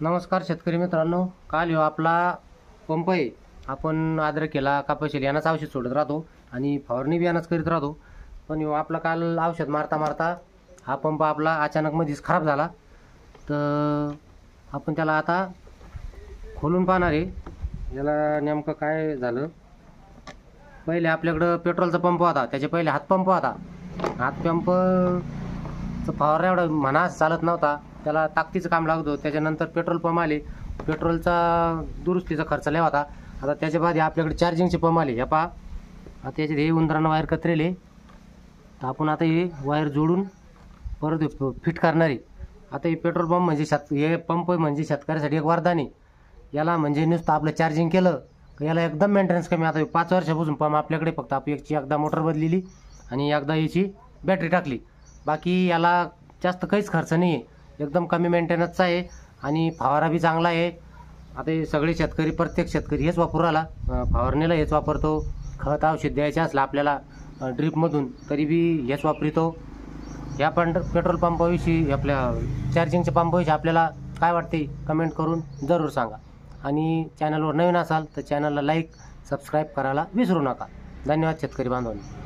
नमस्कार शेतकरी मित्रांनो, काल ह्यो आपला पंप आहे. आपण अद्रकेला, कपाशीला यानंच औषध सोडत राहतो आणि फवारणी बी यानंच करीत राहतो. पण ह्यो आपला काल औषध मारता मारता हा पंप आपला अचानक मध्येच खराब झाला. तर आपण त्याला आता खोलून पाहणार आहे. याला नेमकं काय झालं. पहिले आपल्याकडं पेट्रोलचा पंप होता, त्याच्या पहिले हातपंप होता. हातपंपचं फवारा एवढा म्हणा चालत नव्हता, त्याला ताकदीचं काम लागत होतं. त्याच्यानंतर पेट्रोल पंप आले, पेट्रोलचा दुरुस्तीचा खर्च लय होता. आता त्याच्या बाद आपल्याकडे चार्जिंगचे पंप आले. हे पहा, आता याच्यात हे उंदरानं वायर कत्रेले. तर आपण आता हे वायर जोडून परत फिट करणार आहे. आता हे पेट्रोल पंप म्हणजे हे पंप म्हणजे शेतकऱ्यासाठी एक वरदान आहे. याला म्हणजे नुसतं आपलं चार्जिंग केलं तर याला एकदम मेंटेनन्स कमी. आता 5 वर्षापासून पंप आपल्याकडे, फक्त आपण एकदा मोटर बदलेली आणि एकदा याची बॅटरी टाकली. बाकी याला जास्त काहीच खर्च नाही आहे, एकदम कमी मेंटेनन्सचा आहे आणि फवारा बी चांगला आहे. आता हे सगळे शेतकरी, प्रत्येक शेतकरी हेच वापरू राहिला. फवारणीला हेच वापरतो. खत औषध द्यायचे असलं आपल्याला ड्रीपमधून तरी बी हेच वापरतो. या पेट्रोल पंपाविषयी, आपल्या चार्जिंगच्या पंपाविषयी आपल्याला काय वाटते कमेंट करून जरूर सांगा. आणि चॅनलवर नवीन असाल तर चॅनलला लाईक, सबस्क्राईब करायला विसरू नका. धन्यवाद शेतकरी बांधवांनो.